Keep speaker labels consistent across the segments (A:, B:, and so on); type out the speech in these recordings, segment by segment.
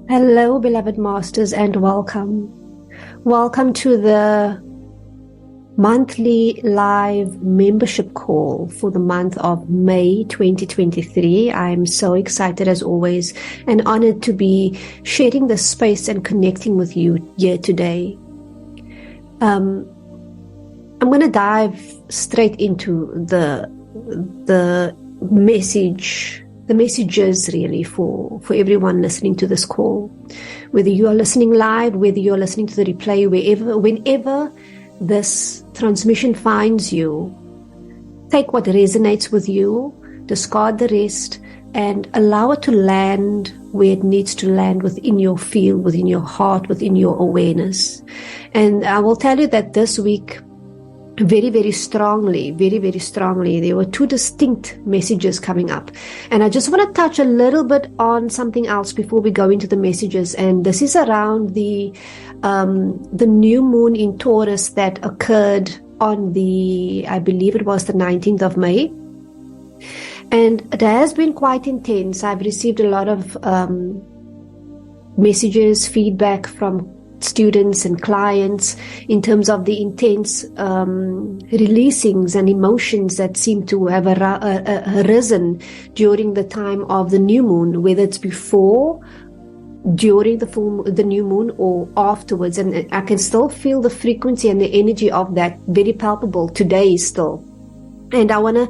A: Hello, beloved masters, and welcome. Welcome to the monthly live membership call for the month of May 2023. I'm so excited as always and honored to be sharing this space and connecting with you here today. I'm going to dive straight into the messages really for everyone listening to this call. Whether you are listening live, whether you are listening to the replay, whenever this transmission finds you, take what resonates with you, discard the rest, and allow it to land where it needs to land within your field, within your heart, within your awareness. And I will tell you that this week, very, very strongly, there were two distinct messages coming up. And I just want to touch a little bit on something else before we go into the messages. And this is around the new moon in Taurus that occurred on I believe it was the 19th of May. And it has been quite intense. I've received a lot of messages, feedback from students and clients in terms of the intense releasings and emotions that seem to have arisen during the time of the new moon, whether it's before, during the new moon, or afterwards. And I can still feel the frequency and the energy of that very palpable today still. And I want to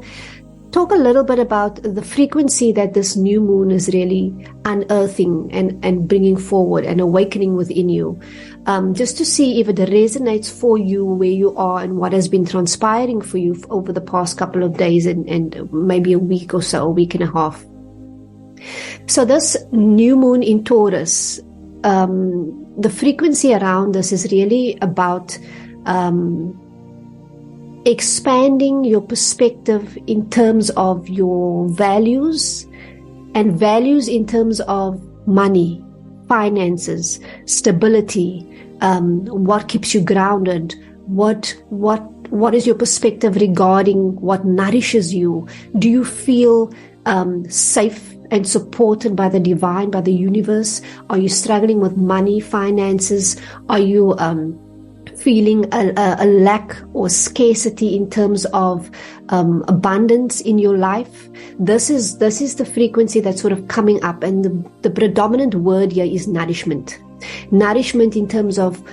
A: talk a little bit about the frequency that this new moon is really unearthing and bringing forward and awakening within you, just to see if it resonates for you where you are and what has been transpiring for you over the past couple of days and maybe a week or so, a week and a half. So this new moon in Taurus, the frequency around this is really about expanding your perspective in terms of your values, and values in terms of money, finances, stability, what keeps you grounded, what is your perspective regarding what nourishes you? Do you feel safe and supported by the divine, by the universe? Are you struggling with money, finances? Are you feeling a lack or scarcity in terms of abundance in your life? This is the frequency that's sort of coming up, and the predominant word here is nourishment. Nourishment in terms of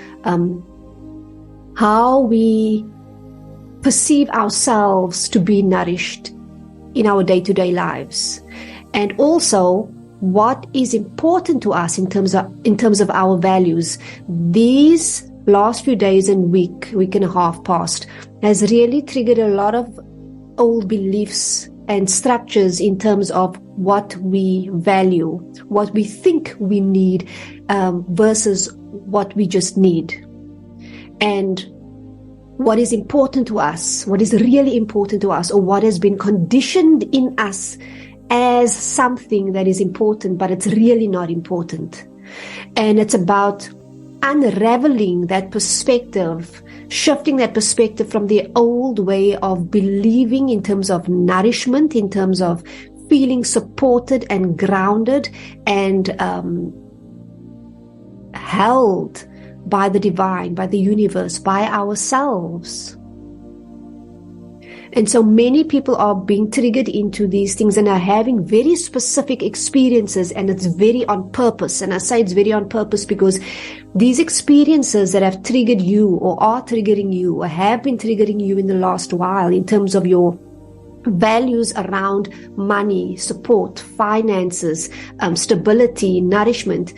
A: how we perceive ourselves to be nourished in our day-to-day lives, and also what is important to us in terms of our values. These last few days and week and a half past has really triggered a lot of old beliefs and structures in terms of what we value, what we think we need, versus what we just need. And what is important to us, what is really important to us, or what has been conditioned in us as something that is important, but it's really not important. And it's about unraveling that perspective, shifting that perspective from the old way of believing in terms of nourishment, in terms of feeling supported and grounded and held by the divine, by the universe, by ourselves. And so many people are being triggered into these things and are having very specific experiences, and it's very on purpose. And I say it's very on purpose because these experiences that have triggered you or are triggering you or have been triggering you in the last while in terms of your values around money, support, finances, stability, nourishment,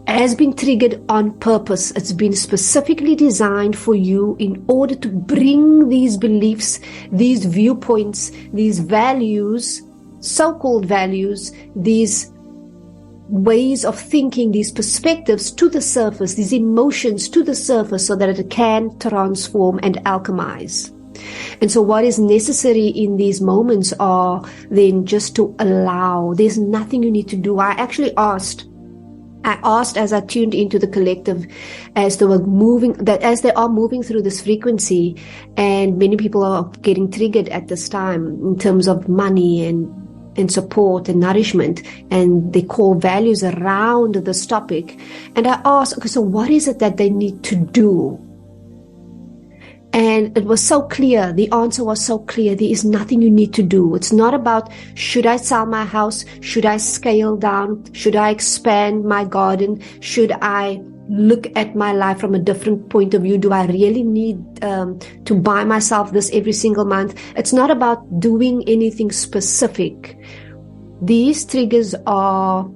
A: has been triggered on purpose. It's been specifically designed for you in order to bring these beliefs, these viewpoints, these values, so-called values, these ways of thinking, these perspectives to the surface, these emotions to the surface, so that it can transform and alchemize. And so what is necessary in these moments are then just to allow. There's nothing you need to do. I asked as I tuned into the collective, as they are moving through this frequency, and many people are getting triggered at this time in terms of money and and support and nourishment and their core values around this topic. And I asked, okay, so what is it that they need to do? And it was so clear. The answer was so clear. There is nothing you need to do. It's not about, should I sell my house? Should I scale down? Should I expand my garden? Should I look at my life from a different point of view? Do I really need to buy myself this every single month? It's not about doing anything specific. These triggers are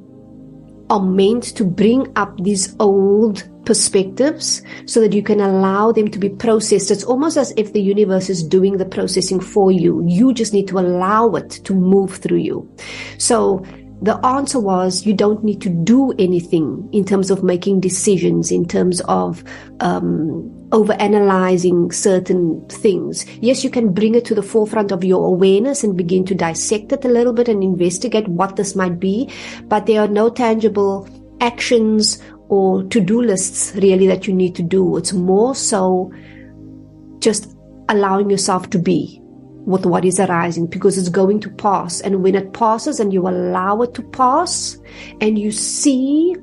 A: meant to bring up these old perspectives so that you can allow them to be processed. It's almost as if the universe is doing the processing for you. You just need to allow it to move through you. So the answer was, you don't need to do anything in terms of making decisions, in terms of overanalyzing certain things. Yes, you can bring it to the forefront of your awareness and begin to dissect it a little bit and investigate what this might be, but there are no tangible actions or to-do lists really that you need to do. It's more so just allowing yourself to be with what is arising, because it's going to pass. And when it passes and you allow it to pass and you see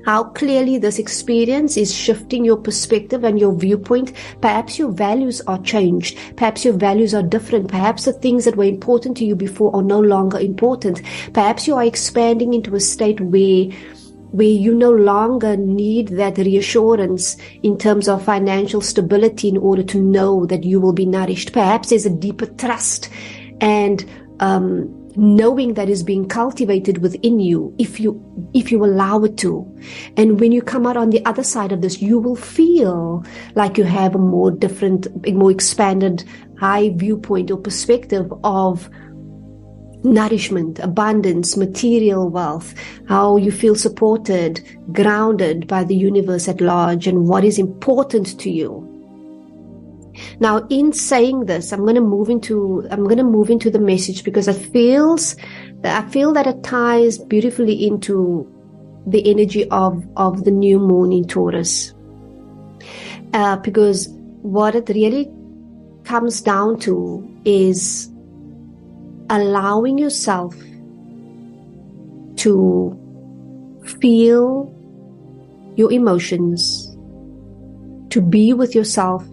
A: how clearly this experience is shifting your perspective and your viewpoint, perhaps your values are changed. Perhaps your values are different. Perhaps the things that were important to you before are no longer important. Perhaps you are expanding into a state where you no longer need that reassurance in terms of financial stability in order to know that you will be nourished. Perhaps there's a deeper trust and knowing that is being cultivated within you if you allow it to. And when you come out on the other side of this, you will feel like you have a more expanded, high viewpoint or perspective of nourishment, abundance, material wealth, how you feel supported, grounded by the universe at large, and what is important to you. Now, in saying this, I'm going to move into the message, because I feel that it ties beautifully into the energy of the new moon in Taurus. Because what it really comes down to is allowing yourself to feel your emotions, to be with yourself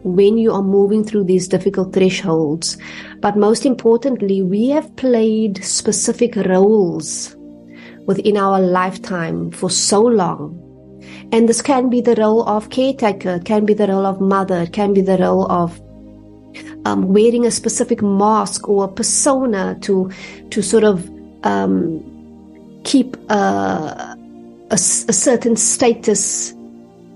A: when you are moving through these difficult thresholds. But most importantly, we have played specific roles within our lifetime for so long. And this can be the role of caretaker, it can be the role of mother, it can be the role of wearing a specific mask or a persona to sort of keep a certain status,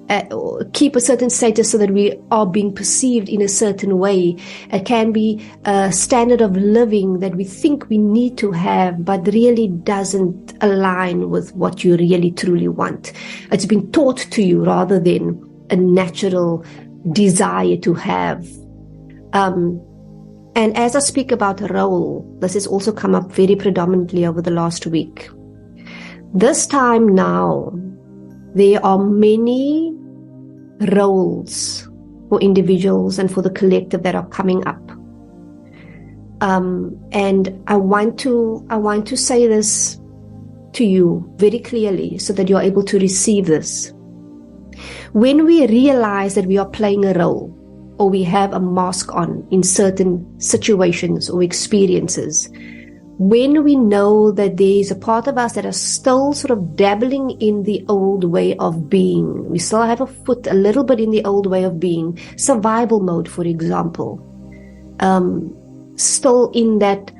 A: so that we are being perceived in a certain way. It can be a standard of living that we think we need to have, but really doesn't align with what you really truly want. It's been taught to you rather than a natural desire to have. And as I speak about role, this has also come up very predominantly over the last week. This time now, there are many roles for individuals and for the collective that are coming up. And I want to say this to you very clearly so that you're able to receive this. When we realize that we are playing a role, or we have a mask on in certain situations or experiences, when we know that there is a part of us that is still sort of dabbling in the old way of being, we still have a foot a little bit in the old way of being, survival mode, for example, still in that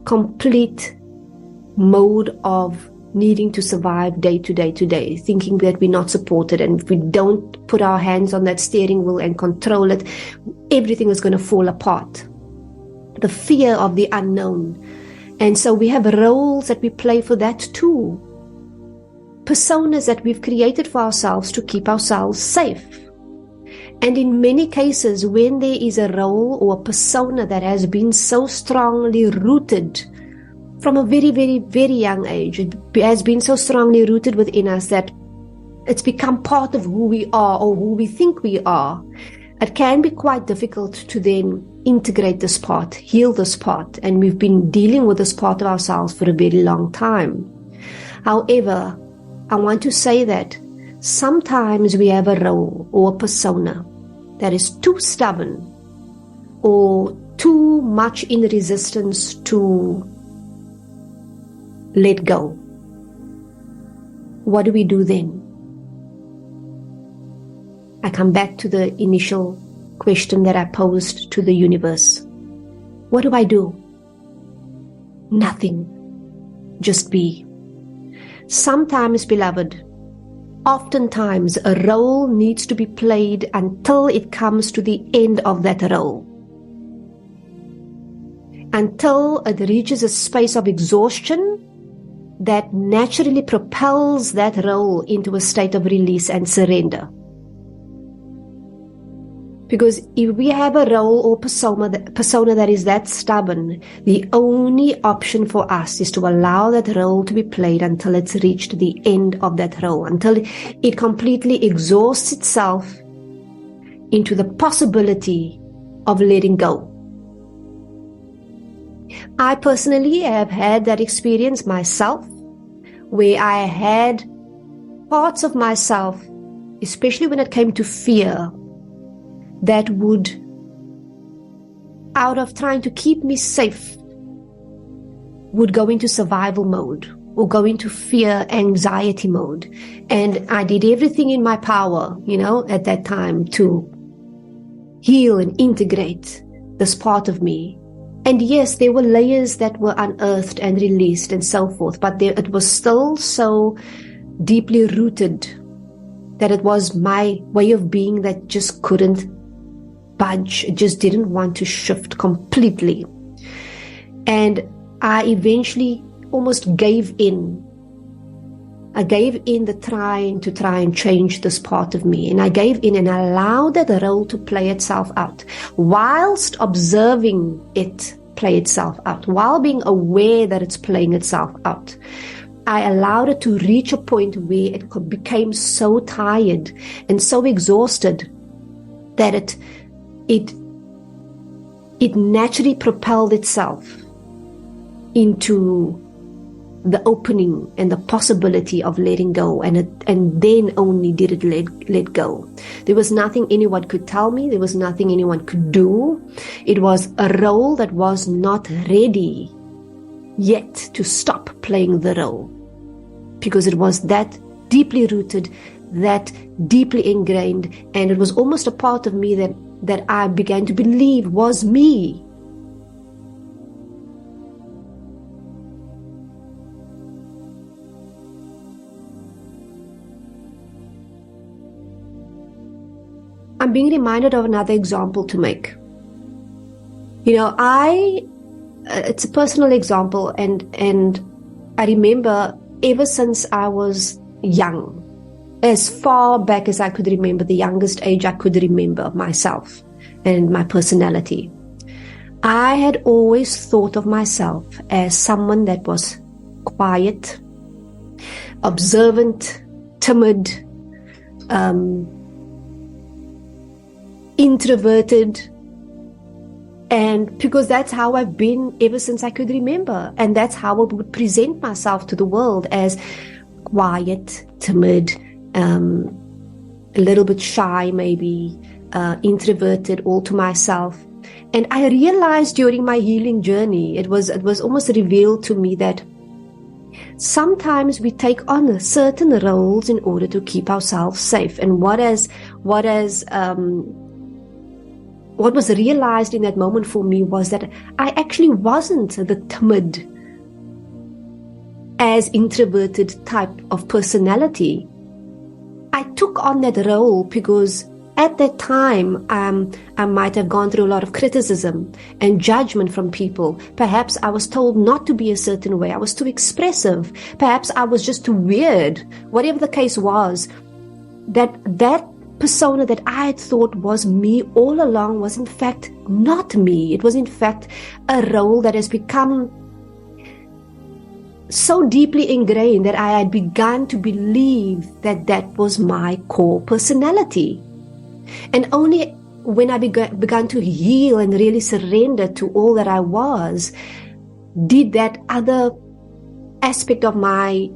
A: complete mode of needing to survive day to day, thinking that we're not supported, and if we don't put our hands on that steering wheel and control it, everything is going to fall apart. The fear of the unknown. And so we have roles that we play for that too. Personas that we've created for ourselves to keep ourselves safe. And in many cases, when there is a role or a persona that has been so strongly rooted from a very, very, very young age, it has been so strongly rooted within us that it's become part of who we are or who we think we are. it can be quite difficult to then integrate this part, heal this part, and we've been dealing with this part of ourselves for a very long time. However, I want to say that sometimes we have a role or a persona that is too stubborn or too much in resistance to let go. What do we do then? I come back to the initial question that I posed to the universe. What do I do? Nothing. Just be. Sometimes, beloved, oftentimes a role needs to be played until it comes to the end of that role. Until it reaches a space of exhaustion that naturally propels that role into a state of release and surrender. Because if we have a role or persona that is that stubborn, the only option for us is to allow that role to be played until it's reached the end of that role, until it completely exhausts itself into the possibility of letting go. I personally have had that experience myself, where I had parts of myself, especially when it came to fear, that would, out of trying to keep me safe, would go into survival mode or go into fear, anxiety mode. And I did everything in my power, at that time to heal and integrate this part of me. And yes, there were layers that were unearthed and released and so forth, but it was still so deeply rooted that it was my way of being that just couldn't budge. It just didn't want to shift completely. And I eventually almost gave in. I gave in the trying to try and change this part of me. And I gave in and allowed that role to play itself out, whilst observing it play itself out, while being aware that it's playing itself out. I allowed it to reach a point where it became so tired and so exhausted that it naturally propelled itself into the opening and the possibility of letting go, and then only did it let go. There was nothing anyone could tell me. There was nothing anyone could do. It was a role that was not ready yet to stop playing the role, because it was that deeply rooted, that deeply ingrained, and it was almost a part of me that I began to believe was me. I'm being reminded of another example to make. It's a personal example, and I remember ever since I was young, as far back as I could remember, the youngest age I could remember myself and my personality, I had always thought of myself as someone that was quiet, observant, timid, introverted, and because that's how I've been ever since I could remember, and that's how I would present myself to the world, as quiet, timid, a little bit shy, maybe introverted, all to myself. And I realized during my healing journey, it was almost revealed to me that sometimes we take on certain roles in order to keep ourselves safe. And what was realized in that moment for me was that I actually wasn't the timid, as introverted type of personality. I took on that role because at that time, I might have gone through a lot of criticism and judgment from people. Perhaps I was told not to be a certain way. I was too expressive. Perhaps I was just too weird. Whatever the case was, that persona that I had thought was me all along was in fact not me. It was in fact a role that has become so deeply ingrained that I had begun to believe that was my core personality. And only when I began to heal and really surrender to all that I was, did that other aspect of my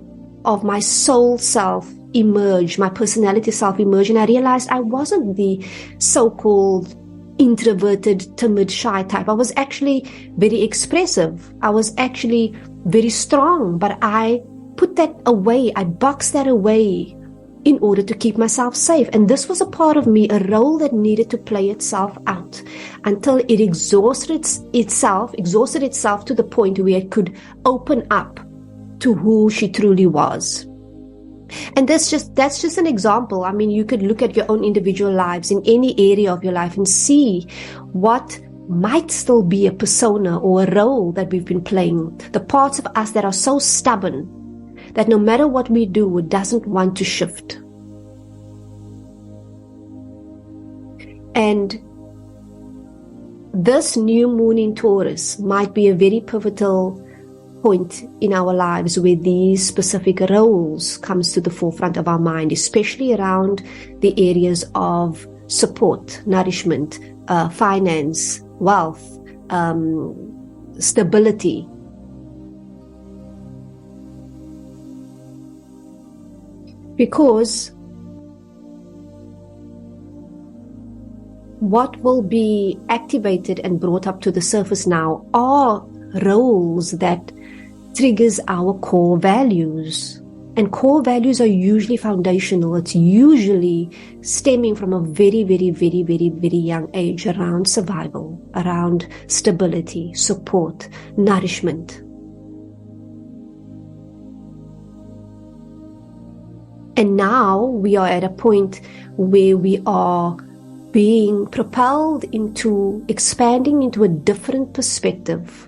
A: soul self emerge, my personality self emerge, and I realized I wasn't the so-called introverted, timid, shy type. I was actually very expressive. I was actually very strong, but I put that away. I boxed that away in order to keep myself safe. And this was a part of me, a role that needed to play itself out until it exhausted itself to the point where it could open up to who she truly was. And that's just an example. I mean, you could look at your own individual lives in any area of your life and see what might still be a persona or a role that we've been playing. The parts of us that are so stubborn that no matter what we do, it doesn't want to shift. And this new moon in Taurus might be a very pivotal point in our lives where these specific roles comes to the forefront of our mind, especially around the areas of support, nourishment, finance, wealth, stability. Because what will be activated and brought up to the surface now are roles that triggers our core values. And core values are usually foundational. It's usually stemming from a very, very, very, very, very young age around survival, around stability, support, nourishment. And now we are at a point where we are being propelled into expanding into a different perspective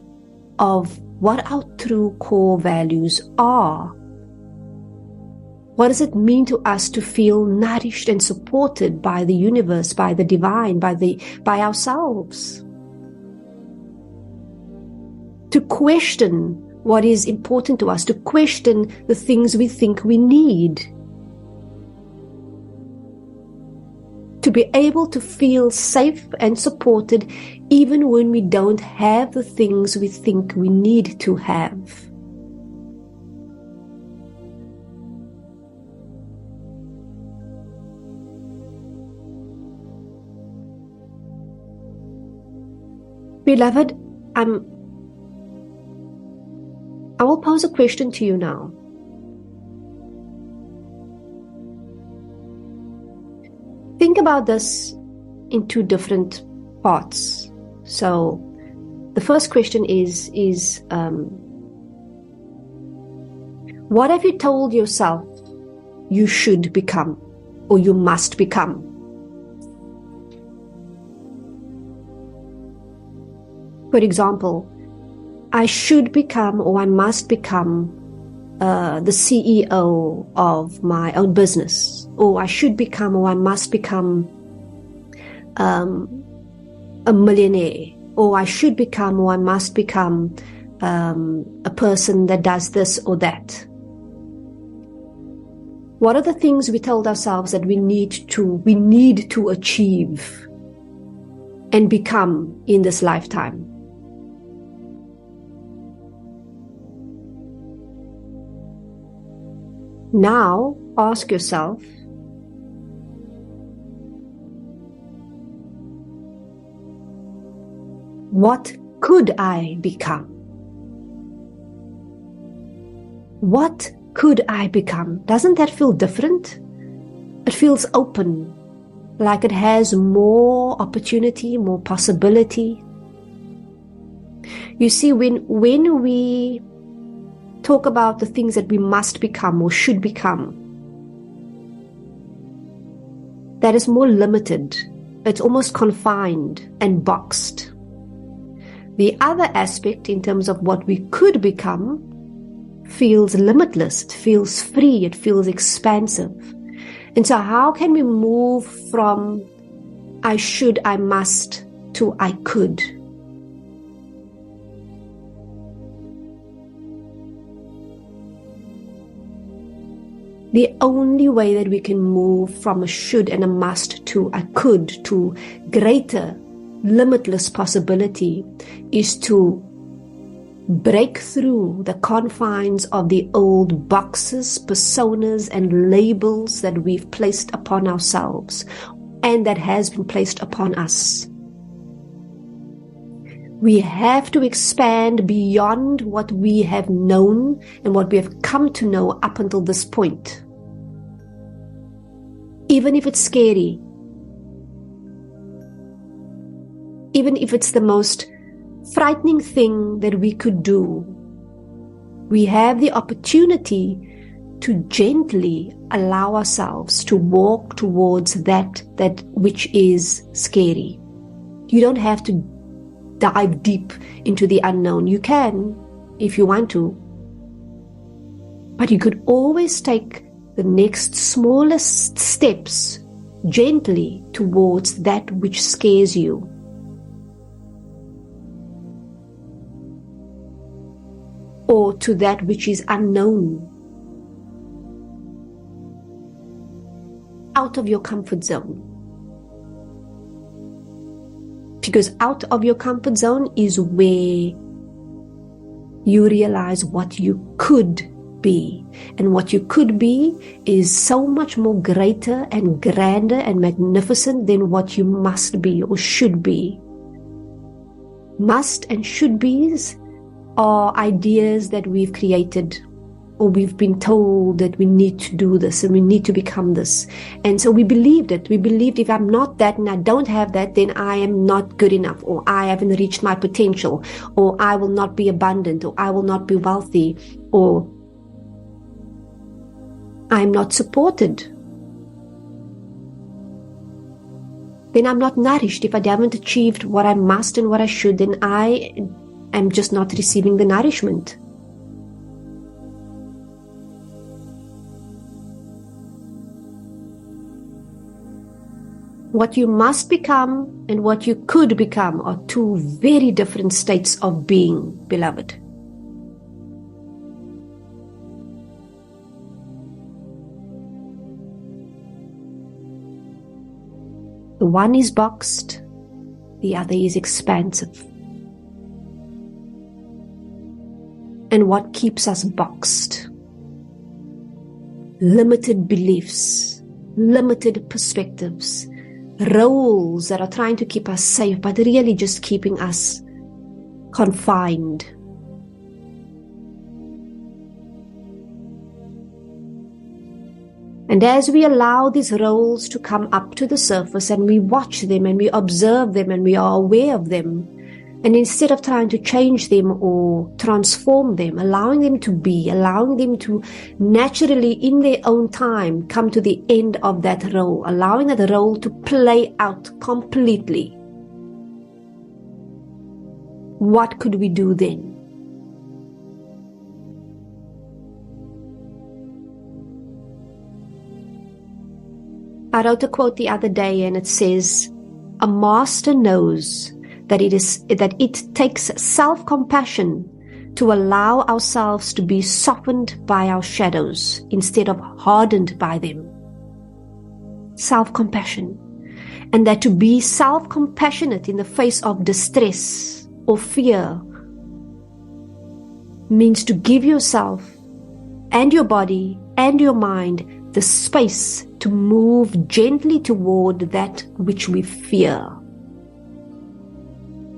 A: of what our true core values are. What does it mean to us to feel nourished and supported by the universe, by the divine, by ourselves? To question what is important to us, to question the things we think we need. To be able to feel safe and supported even when we don't have the things we think we need to have. Beloved, I will pose a question to you now. Think about this in two different parts. So the first question is what have you told yourself you should become or you must become? For example, I should become or I must become the CEO of my own business, or I should become or I must become a millionaire, or I should become or I must become a person that does this or that. What are the things we told ourselves that we need to achieve and become in this lifetime? Now, ask yourself, what could I become? What could I become? Doesn't that feel different? It feels open, like it has more opportunity, more possibility. You see, when we talk about the things that we must become or should become, that is more limited. It's almost confined and boxed. The other aspect, in terms of what we could become, feels limitless, it feels free, it feels expansive. And so how can we move from I should, I must, to I could? The only way that we can move from a should and a must to a could, to greater, limitless possibility, is to break through the confines of the old boxes, personas, and labels that we've placed upon ourselves and that has been placed upon us. We have to expand beyond what we have known and what we have come to know up until this point. Even if it's scary, even if it's the most frightening thing that we could do, we have the opportunity to gently allow ourselves to walk towards that which is scary. You don't have to dive deep into the unknown. You can if you want to, but you could always take the next smallest steps gently towards that which scares you. Or to that which is unknown. Out of your comfort zone. Because out of your comfort zone is where you realize what you could be. And what you could be is so much more greater and grander and magnificent than what you must be or should be. Must and should be's are ideas that we've created, or we've been told that we need to do this and we need to become this. And so we believed it. We believed if I'm not that and I don't have that, then I am not good enough, or I haven't reached my potential, or I will not be abundant, or I will not be wealthy, or I'm not supported. Then I'm not nourished. If I haven't achieved what I must and what I should, then I am just not receiving the nourishment. What you must become and what you could become are two very different states of being, beloved. The one is boxed, the other is expansive. And what keeps us boxed? Limited beliefs, limited perspectives, roles that are trying to keep us safe, but really just keeping us confined. And as we allow these roles to come up to the surface and we watch them and we observe them and we are aware of them, and instead of trying to change them or transform them, allowing them to be, allowing them to naturally in their own time come to the end of that role, allowing that role to play out completely, what could we do then? I wrote a quote the other day and it says, "A master knows that it takes self-compassion to allow ourselves to be softened by our shadows instead of hardened by them." Self-compassion. And that to be self-compassionate in the face of distress or fear means to give yourself and your body and your mind the space to move gently toward that which we fear.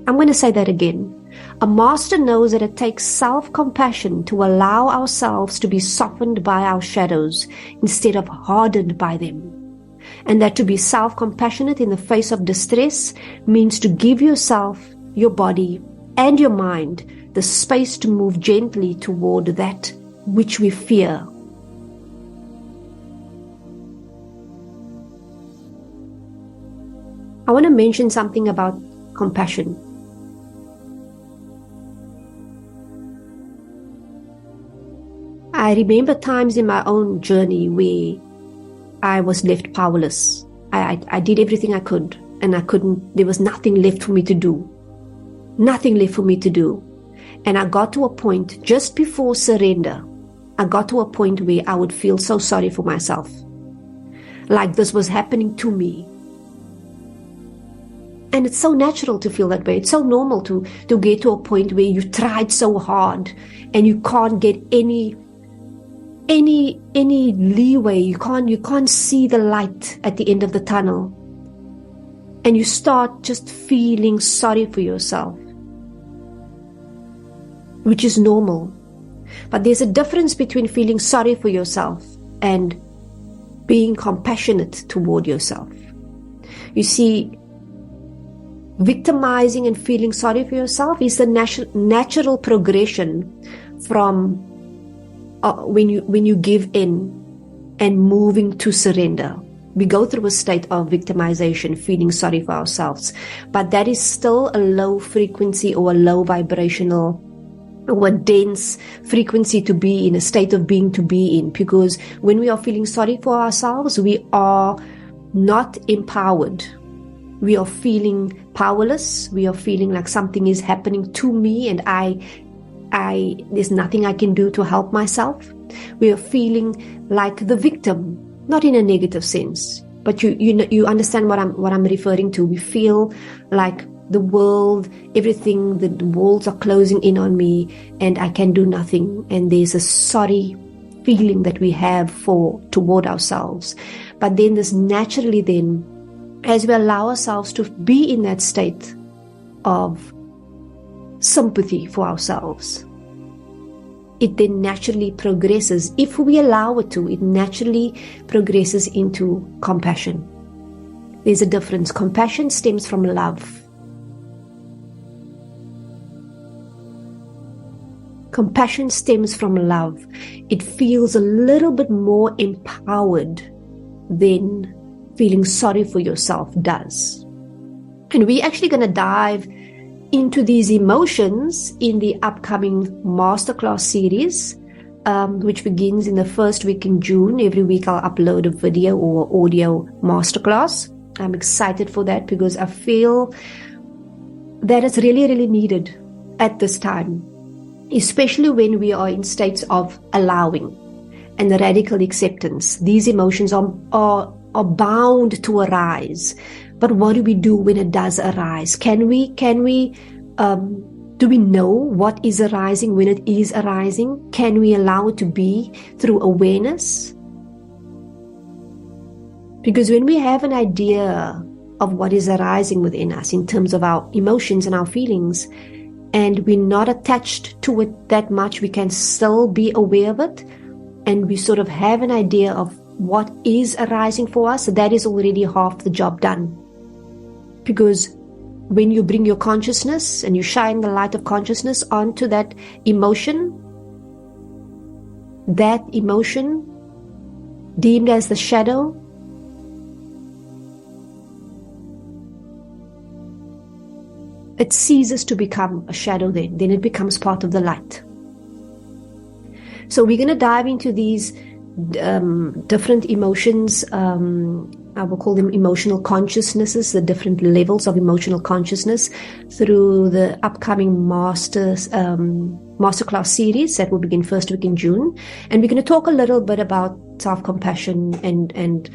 A: I'm going to say that again. A master knows that it takes self-compassion to allow ourselves to be softened by our shadows instead of hardened by them. And that to be self-compassionate in the face of distress means to give yourself, your body, and your mind the space to move gently toward that which we fear. I want to mention something about compassion. I remember times in my own journey where I was left powerless. I did everything I could and I couldn't, there was nothing left for me to do. Nothing left for me to do. And I got to a point just before surrender. I got to a point where I would feel so sorry for myself. Like this was happening to me. And it's so natural to feel that way. It's so normal to get to a point where you tried so hard and you can't get any leeway. You can't see the light at the end of the tunnel. And you start just feeling sorry for yourself, which is normal. But there's a difference between feeling sorry for yourself and being compassionate toward yourself. You see, victimizing and feeling sorry for yourself is the natural progression from when you give in and moving to surrender. We go through a state of victimization, feeling sorry for ourselves, but that is still a low frequency or a low vibrational or a dense frequency to be in, a state of being to be in, because when we are feeling sorry for ourselves, we are not empowered. We are feeling powerless. We are feeling like something is happening to me and there's nothing I can do to help myself. We are feeling like the victim, not in a negative sense, but you understand what I'm referring to. We feel like the world, everything, the walls are closing in on me and I can do nothing. And there's a sorry feeling that we have toward ourselves. But then this naturally then, as we allow ourselves to be in that state of sympathy for ourselves, it then naturally progresses. If we allow it to, it naturally progresses into compassion. There's a difference. Compassion stems from love. Compassion stems from love. It feels a little bit more empowered than feeling sorry for yourself does. And we're actually going to dive into these emotions in the upcoming masterclass series, which begins in the first week in June. Every week I'll upload a video or audio masterclass. I'm excited for that because I feel that it's really, really needed at this time, especially when we are in states of allowing and radical acceptance. These emotions are bound to arise. But what do we do when it does arise? Do we know what is arising when it is arising? Can we allow it to be through awareness? Because when we have an idea of what is arising within us in terms of our emotions and our feelings, and we're not attached to it that much, we can still be aware of it, and we sort of have an idea of what is arising for us, that is already half the job done. Because when you bring your consciousness and you shine the light of consciousness onto that emotion deemed as the shadow, it ceases to become a shadow then it becomes part of the light. So we're going to dive into these different emotions. I will call them emotional consciousnesses, the different levels of emotional consciousness through the upcoming masterclass series that will begin first week in June. And we're going to talk a little bit about self-compassion and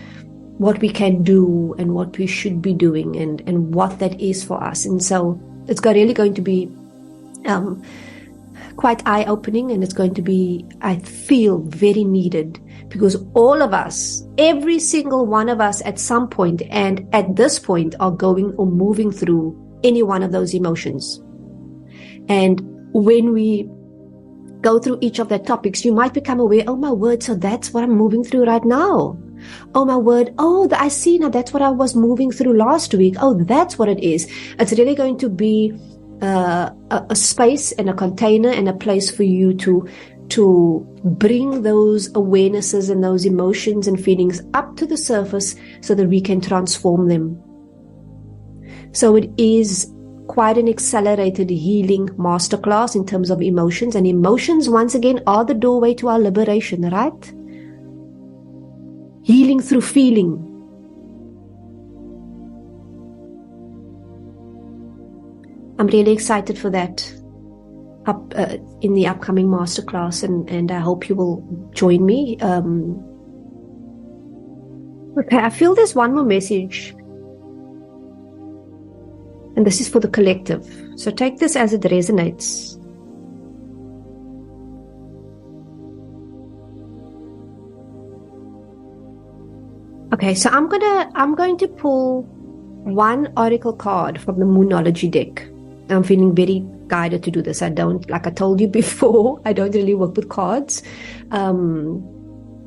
A: what we can do and what we should be doing and what that is for us. And so it's really going to be quite eye-opening, and it's going to be, I feel, very needed, because all of us, every single one of us at some point and at this point are going or moving through any one of those emotions. And when we go through each of their topics, you might become aware, oh my word, so that's what I'm moving through right now. Oh my word, I see now, that's what I was moving through last week. Oh, that's what it is. It's really going to be a space and a container and a place for you to bring those awarenesses and those emotions and feelings up to the surface so that we can transform them. So it is quite an accelerated healing masterclass in terms of emotions. And emotions, once again, are the doorway to our liberation, right? Healing through feeling. I'm really excited for that. up in the upcoming masterclass, and I hope you will join me. Okay, I feel there's one more message, and this is for the collective. So take this as it resonates. Okay, so I'm going to pull one oracle card from the Moonology deck. I'm feeling very guided to do this. I don't, like I told you before, I don't really work with cards.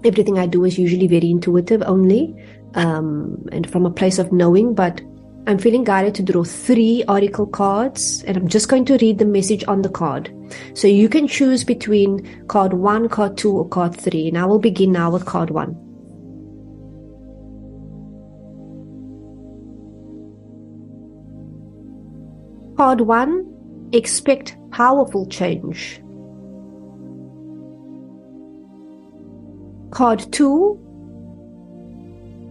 A: Everything I do is usually very intuitive only, and from a place of knowing, but I'm feeling guided to draw 3 oracle cards, and I'm just going to read the message on the card. So you can choose between card 1, card 2, or card 3, and I will begin now with card 1. Card 1, expect powerful change. Card 2,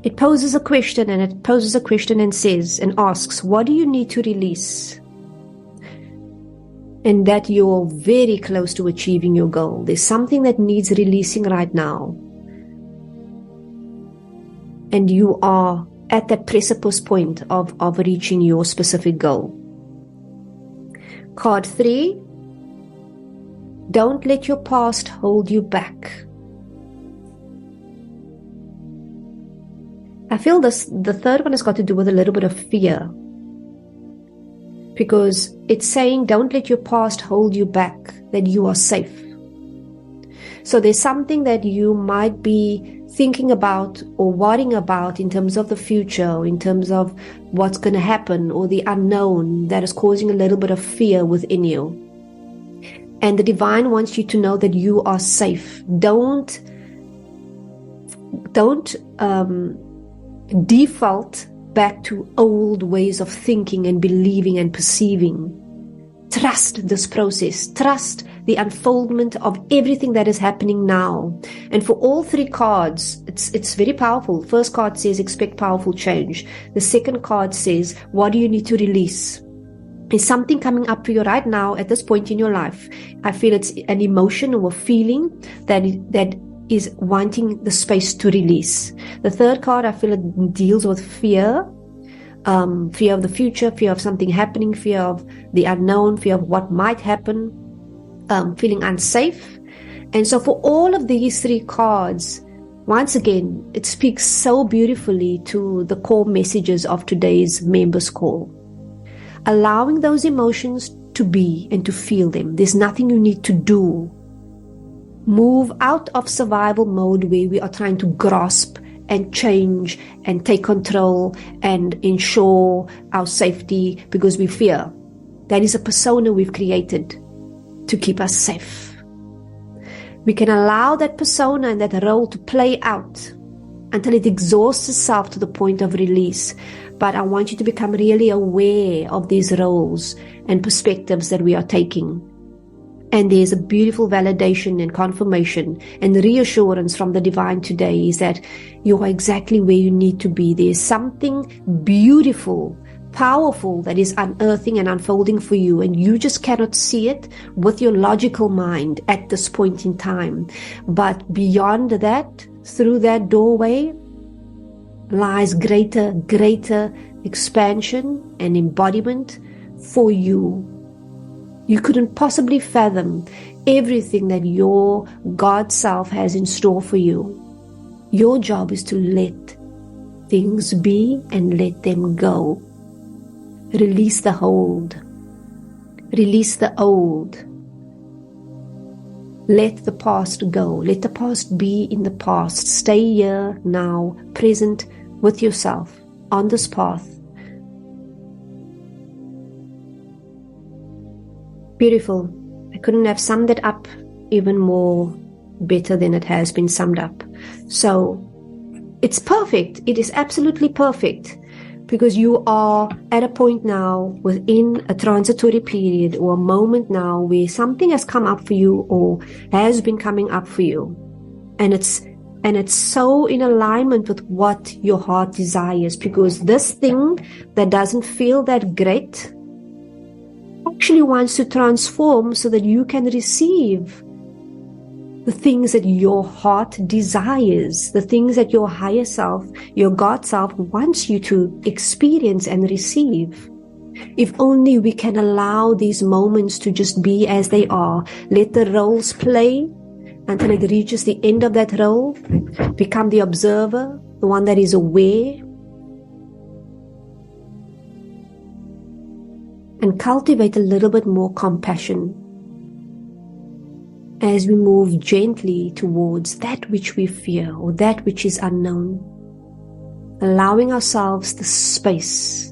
A: it poses a question, and says and asks, what do you need to release? And that you're very close to achieving your goal. There's something that needs releasing right now. And you are at that precipice point of reaching your specific goal. Card 3, don't let your past hold you back. I feel the third one has got to do with a little bit of fear, because it's saying don't let your past hold you back, that you are safe. So there's something that you might be thinking about or worrying about in terms of the future, or in terms of what's going to happen, or the unknown, that is causing a little bit of fear within you. And the divine wants you to know that you are safe. Don't default back to old ways of thinking and believing and perceiving. Trust this process. Trust the unfoldment of everything that is happening now. And for all 3 cards, it's very powerful. First card says expect powerful change. The second card says, what do you need to release? Is something coming up for you right now at this point in your life? I feel it's an emotion or a feeling that is wanting the space to release. The third card, I feel it deals with fear. Fear of the future, fear of something happening, fear of the unknown, fear of what might happen, feeling unsafe. And so for all of these 3 cards, once again, it speaks so beautifully to the core messages of today's members call. Allowing those emotions to be and to feel them. There's nothing you need to do. Move out of survival mode where we are trying to grasp and change and take control and ensure our safety because we fear. That is a persona we've created to keep us safe. We can allow that persona and that role to play out until it exhausts itself to the point of release. But I want you to become really aware of these roles and perspectives that we are taking. And there's a beautiful validation and confirmation and reassurance from the divine today is that you are exactly where you need to be. There's something beautiful, powerful that is unearthing and unfolding for you, and you just cannot see it with your logical mind at this point in time. But beyond that, through that doorway, lies greater expansion and embodiment for you. You couldn't possibly fathom everything that your God self has in store for you. Your job is to let things be and let them go. Release the hold. Release the old. Let the past go. Let the past be in the past. Stay here, now, present with yourself on this path. Beautiful. I couldn't have summed it up even more better than it has been summed up. So it's perfect. It is absolutely perfect because you are at a point now within a transitory period or a moment now where something has come up for you or has been coming up for you. And it's so in alignment with what your heart desires, because this thing that doesn't feel that great, actually wants to transform so that you can receive the things that your heart desires, the things that your higher self, your God self wants you to experience and receive. If only we can allow these moments to just be as they are. Let the roles play until it reaches the end of that role. Become the observer, the one that is aware. And cultivate a little bit more compassion as we move gently towards that which we fear or that which is unknown. Allowing ourselves the space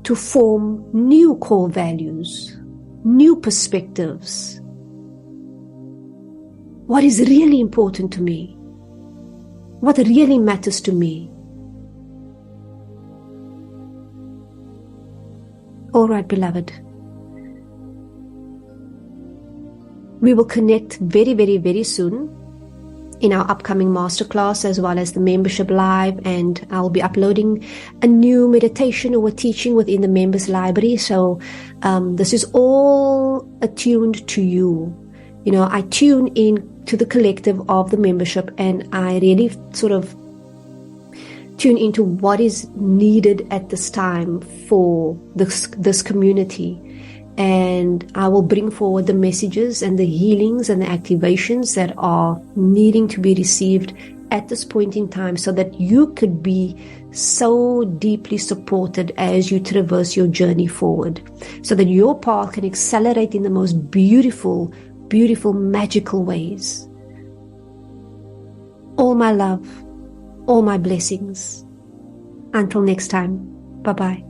A: to form new core values, new perspectives. What is really important to me? What really matters to me? All right, beloved. We will connect very, very, very soon in our upcoming masterclass as well as the membership live, and I'll be uploading a new meditation or a teaching within the members library. So this is all attuned to you. You know, I tune in to the collective of the membership, and I really sort of tune into what is needed at this time for this community. And I will bring forward the messages and the healings and the activations that are needing to be received at this point in time, so that you could be so deeply supported as you traverse your journey forward, so that your path can accelerate in the most beautiful, beautiful, magical ways. All my love, all my blessings. Until next time, bye-bye.